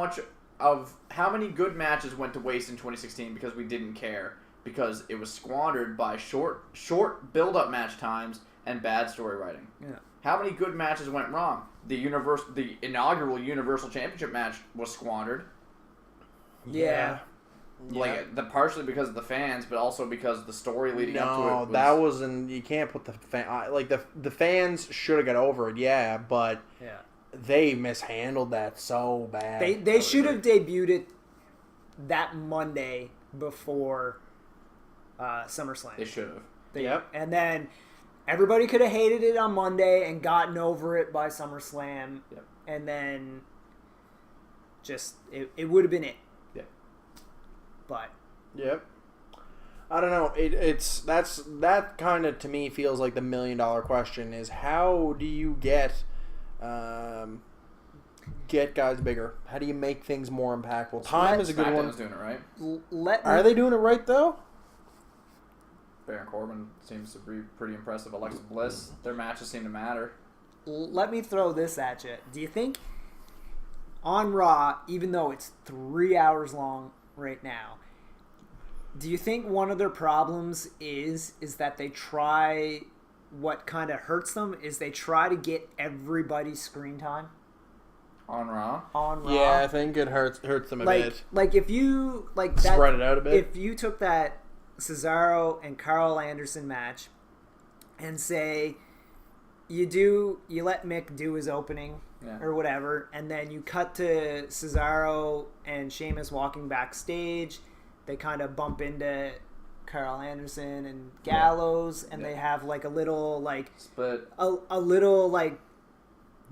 many good matches went to waste in 2016 because we didn't care, because it was squandered by short build-up match times and bad story writing. Yeah. How many good matches went wrong? The inaugural Universal Championship match was squandered. Yeah. Like, partially because of the fans, but also because the story leading up to it was... No, that wasn't... You can't put the the fans should have got over it, but they mishandled that so bad. They should have debuted it that Monday before SummerSlam. They should have. Yep. And then everybody could have hated it on Monday and gotten over it by SummerSlam. Yep. And then just... It would have been it. But yep, I don't know. That kind of, to me, feels like the $1 million question: is how do you get guys bigger? How do you make things more impactful? Time is a good one. SmackDown's doing it right. Are they doing it right though? Baron Corbin seems to be pretty impressive. Alexa Bliss, their matches seem to matter. Let me throw this at you. Do you think on Raw, even though it's 3 hours long right now, do you think one of their problems is that they try, what kind of hurts them is they try to get everybody's screen time on Raw? Yeah, I think it hurts them a bit. Like if you spread it out a bit. If you took that Cesaro and Carl Anderson match and say you let Mick do his opening or whatever, and then you cut to Cesaro and Sheamus walking backstage. They kind of bump into Carl Anderson and Gallows, and they have like a little a little like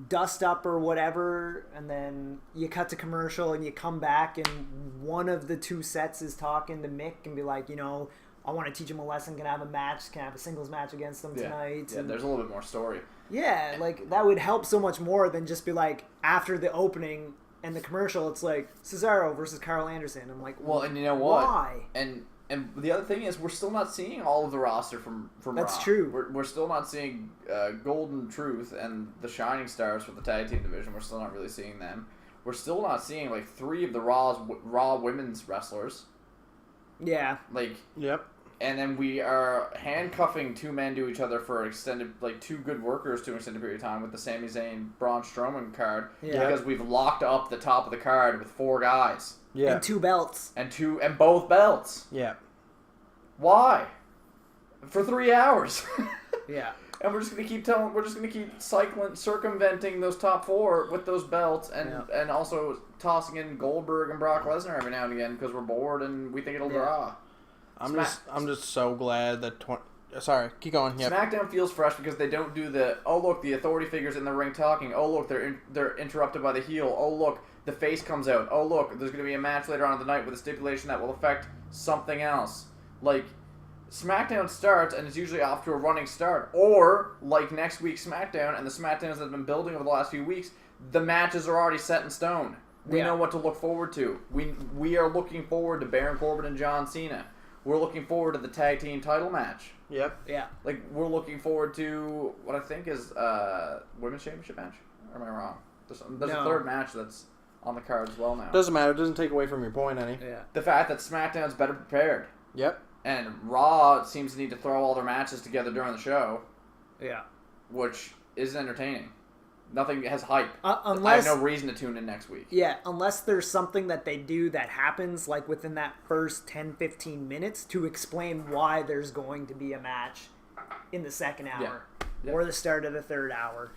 dust up or whatever, and then you cut to commercial and you come back and one of the two sets is talking to Mick and be like, I want to teach him a lesson. Can I have a match? Can I have a singles match against him tonight? Yeah, there's a little bit more story. Yeah, like that would help so much more than just be like after the opening and the commercial, it's like Cesaro versus Carl Anderson. I'm like, well, and you know what? Why? And the other thing is, we're still not seeing all of the roster from That's Raw. true. We're still not seeing Golden Truth and the Shining Stars for the tag team division. We're still not really seeing them. We're still not seeing like 3 of the Raw women's wrestlers. Yeah. Yep. And then we are handcuffing 2 men to each other for extended, 2 good workers to an extended period of time with the Sami Zayn, Braun Strowman card. Yeah. Because we've locked up the top of the card with 4 guys. Yeah. And 2 belts. And both belts. Yeah. Why? For 3 hours. Yeah. And we're just gonna keep circumventing those top 4 with those belts, and also tossing in Goldberg and Brock Lesnar every now and again because we're bored and we think it'll draw. I'm just so glad that sorry, keep going. Yep. SmackDown feels fresh because they don't do the look, the authority figures in the ring talking. Oh look, they're interrupted by the heel. Oh look, the face comes out. Oh look, there's gonna be a match later on in the night with a stipulation that will affect something else. Like, SmackDown starts and it's usually off to a running start, or like next week's SmackDown and the SmackDowns that have been building over the last few weeks, the matches are already set in stone. We know what to look forward to. We are looking forward to Baron Corbin and John Cena. We're looking forward to the tag team title match. Yep. Yeah. Like, we're looking forward to what I think is women's championship match. Or am I wrong? There's a third match that's on the card as well now. Doesn't matter. It doesn't take away from your point any. Yeah. The fact that SmackDown's better prepared. Yep. And Raw seems to need to throw all their matches together during the show. Yeah. Which is entertaining. Nothing has hype. Unless, I have no reason to tune in next week. Yeah, unless there's something that they do that happens like within that first 10-15 minutes to explain why there's going to be a match in the second hour or the start of the third hour.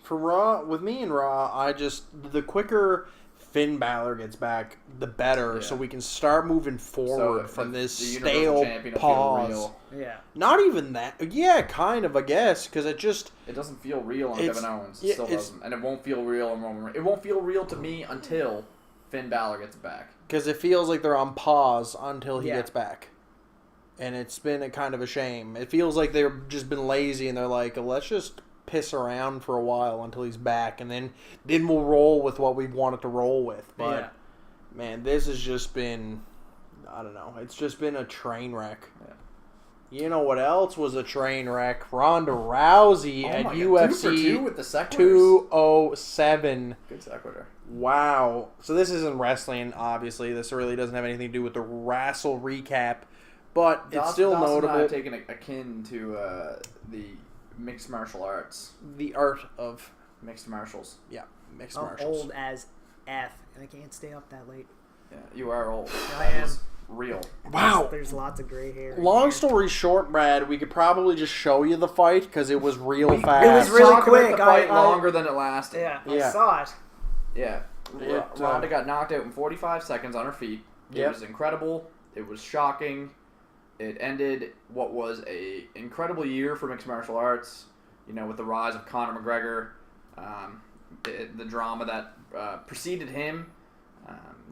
For Raw, with me and Raw, the quicker Finn Balor gets back, the better, so we can start moving forward from this stale pause. Yeah. Not even that. Yeah, kind of, I guess, because it doesn't feel real on Kevin Owens. It still doesn't. And it won't feel real on Roman Reigns. It won't feel real to me until Finn Balor gets back. Because it feels like they're on pause until he gets back. And it's been a kind of a shame. It feels like they've just been lazy and they're like, let's just piss around for a while until he's back, and then we'll roll with what we wanted to roll with. But man, this has just been, I don't know, it's just been a train wreck. You know what else was a train wreck? Ronda Rousey at UFC 2 with the 207. Good sequitur. Wow. So this isn't wrestling, obviously. This really doesn't have anything to do with the Wrastle recap, but it's still notable. And I have taken akin to the mixed martial arts. The art of mixed martials. Yeah, mixed I'm martials. old as F. I can't stay up that late. Yeah, you are old. I am. Real. Wow. There's lots of gray hair. Long story short, Brad, we could probably just show you the fight because it was real fast. It was really Talk about quick. The fight longer than it lasted. Yeah, I saw it. Yeah. Ronda got knocked out in 45 seconds on her feet. It was incredible. It was shocking. It ended what was a incredible year for mixed martial arts. You know, with the rise of Conor McGregor, the drama that preceded him,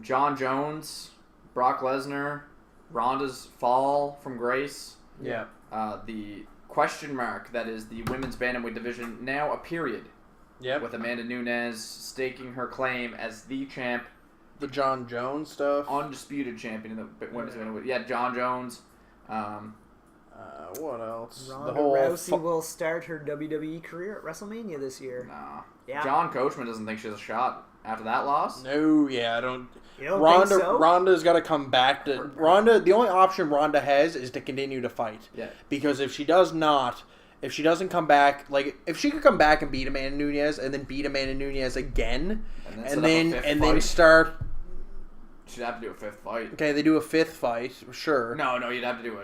John Jones, Brock Lesnar, Ronda's fall from grace. Yeah. The question mark that is the women's bantamweight division, now a period. Yep. With Amanda Nunes staking her claim as the champ. The John Jones stuff. Undisputed champion in the women's bantamweight. Yeah, John Jones. What else? Ronda Rousey will start her WWE career at WrestleMania this year. Nah. Yeah. John Coachman doesn't think she has a shot after that loss. No, yeah, I don't. You don't think so? Ronda's got to come back to Ronda. The only option Ronda has is to continue to fight. Yeah. Because if she doesn't come back, like if she could come back and beat Amanda Nunes and then beat Amanda Nunes again, and then start. She'd have to do a fifth fight. Okay, they do a fifth fight, sure. No, you'd have to do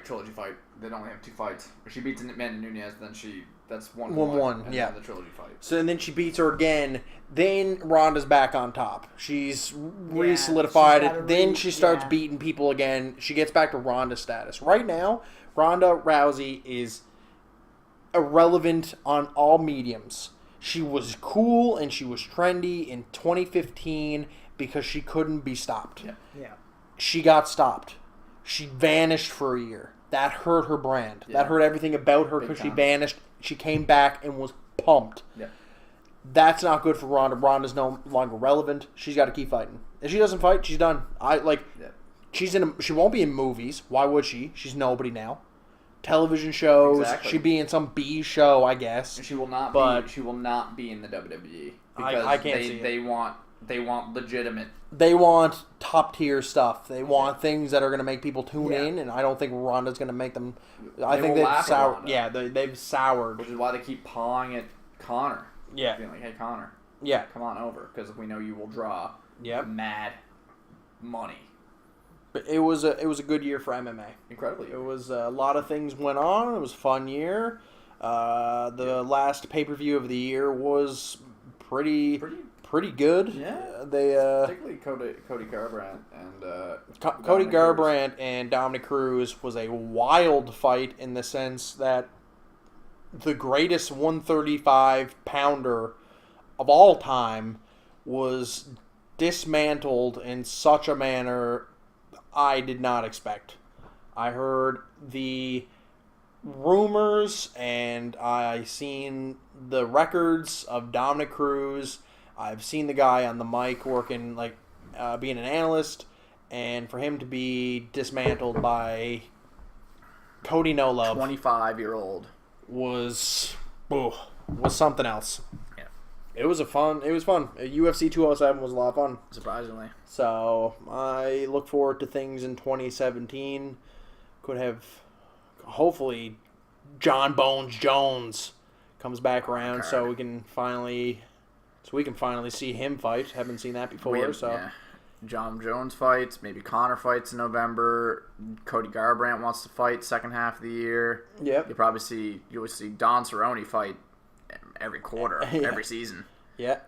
trilogy fight. They'd only have 2 fights. If she beats Amanda Nunes, then that's 1-1. Yeah. The trilogy fight. So and then she beats her again. Then Ronda's back on top. She's re-solidified it. Then she starts beating people again. She gets back to Ronda status. Right now, Ronda Rousey is irrelevant on all mediums. She was cool and she was trendy in 2015 because she couldn't be stopped. Yeah. She got stopped. She vanished for a year. That hurt her brand. Yeah. That hurt everything about her because she vanished. She came back and was pumped. Yeah. That's not good for Ronda. Ronda's no longer relevant. She's got to keep fighting. If she doesn't fight, she's done. She won't be in movies. Why would she? She's nobody now. Television shows. Exactly. She'd be in some B show, I guess. And she will not She will not be in the WWE because I can't see it. They want legitimate. They want top tier stuff. They want things that are going to make people tune in, and I don't think Ronda's going to make them. I think they've soured. Yeah, they've soured. Which is why they keep pawing at Connor. Yeah. Being like, hey, Connor. Yeah. Come on over because we know you will draw. Mad money. But it was a good year for MMA. Incredibly. It was a lot of things went on. It was a fun year. The last pay-per-view of the year was pretty good. Yeah. They particularly Cody Garbrandt and Cody Garbrandt and Dominic Cruz was a wild fight in the sense that the greatest 135-pounder of all time was dismantled in such a manner I did not expect. I heard the rumors and I seen the records of Dominic Cruz. I've seen the guy on the mic working, being an analyst, and for him to be dismantled by Cody No Love 25-year-old was something else. Yeah. It was fun. UFC 207 was a lot of fun. Surprisingly. So I look forward to things in 2017. Could have, hopefully, John Bones Jones comes back around, so we can finally see him fight. Haven't seen that before. Yeah. John Jones fights, maybe Connor fights in November. Cody Garbrandt wants to fight second half of the year. Yep. You'll see Don Cerrone fight every quarter, every season. Yeah.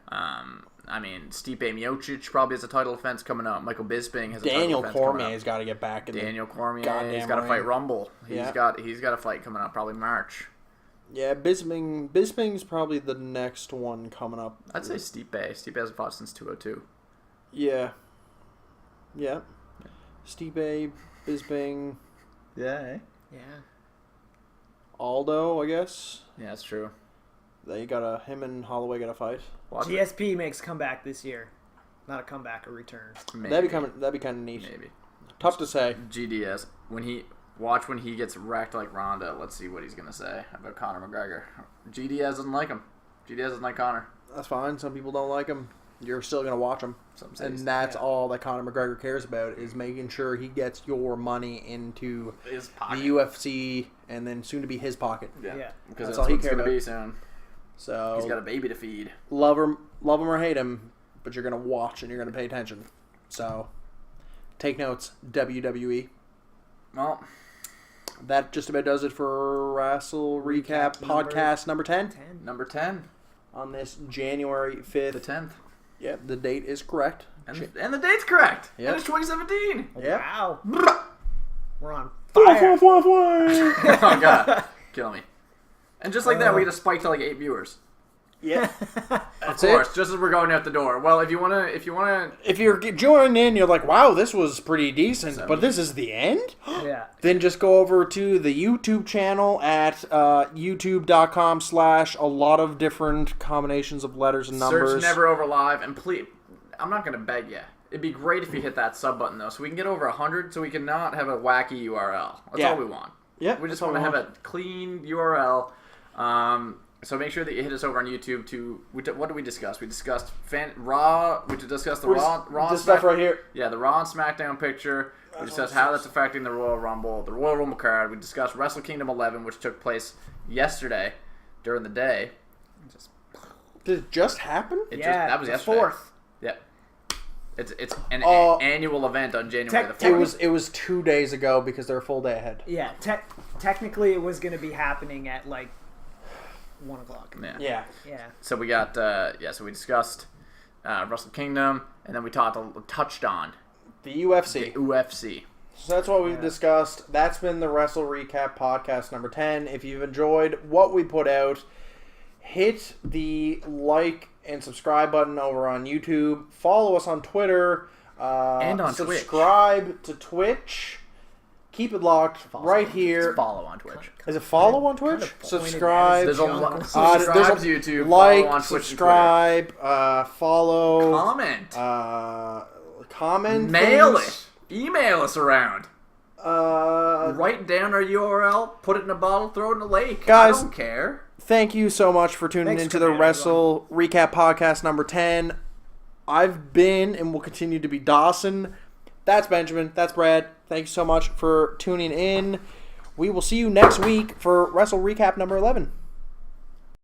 I mean, Stipe Miocic probably has a title defense coming up. Michael Bisping has a Daniel title defense coming up. Cormier's got to get back in Daniel Cormier, goddamn he's got to ring. fight Rumble. Yeah. He's got a fight coming up, probably March. Yeah, Bisping's probably the next one coming up. I'd say Stipe. Stipe hasn't fought since 202. Yeah. Yeah. Stipe, Bisping, Yeah. Yeah. Aldo, I guess. Yeah, that's true. Him and Holloway got a fight. Watch it. GSP makes comeback this year. Not a comeback, a return. Maybe. That'd be kind of neat. Maybe. Tough to say. GDS when he gets wrecked like Ronda. Let's see what he's gonna say about Conor McGregor. GDS doesn't like him. GDS doesn't like Conor. That's fine. Some people don't like him. You're still gonna watch him, and that's all that Conor McGregor cares about is making sure he gets your money into His pocket. the UFC and then soon to be his pocket. Yeah. Because That's that's all he what it's cared gonna about. be soon. So He's got a baby to feed. love him or hate him, but you're gonna watch and you're gonna pay attention. So take notes, WWE. Well, That just about does it for Wrastle Recap Podcast number 10 number 10, on this January 5th. the 10th, Yeah, the date is correct. and the date's correct. Yep. And it's 2017. Yeah. Wow. We're on fire. Oh god, kill me. And just like that, we get a spike to like 8 viewers. Yeah. Of course, just as we're going out the door. Well, if If you're joining in, you're like, wow, this was pretty decent, but this is the end? Yeah. Then just go over to the YouTube channel at youtube.com/a lot of different combinations of letters and numbers. search Never Over Live, and please, I'm not gonna beg you. It'd be great if you hit that sub button though, so we can get over 100, so we can not have a wacky URL. That's all we want. Yeah, we just want to have a clean URL. So make sure that you hit us over on YouTube to. What did we discuss? We discussed Raw. We discussed the Raw This stuff right here. Yeah, the Raw and SmackDown picture. We discussed how that's affecting the Royal Rumble, the Royal Rumble card. We discussed Wrestle Kingdom 11, which took place yesterday during the day. Did it just happen? That was yesterday. 4th. Yeah. It's an annual event on January the 4th. It was 2 days ago because they're a full day ahead. Yeah. Technically, it was going to be happening at like 1 o'clock. Yeah. Yeah. So we got so we discussed Wrestle Kingdom, and then we touched on The UFC. the UFC. So that's what we've discussed. That's been the Wrestle Recap Podcast number 10. If you've enjoyed what we put out, hit the like and subscribe button over on YouTube. Follow us on Twitter. And on Twitch. Subscribe to Twitch. Keep it locked right here. Follow on Twitch. Is it follow on Twitch? Subscribe. There's a Junk. lot. Subscribe Subscribe to YouTube. Like, follow on Twitch subscribe, follow, and Twitter. comment, Mail things. it. Email us around. Write down our URL. Put it in a bottle. Throw it in a lake. Guys, I don't care. Thank you so much for tuning Thanks into for the coming, Wrestle Recap Podcast number 10. I've been and will continue to be Dawson. That's Benjamin. That's Brad. Thank you so much for tuning in. We will see you next week for Wrestle Recap number 11.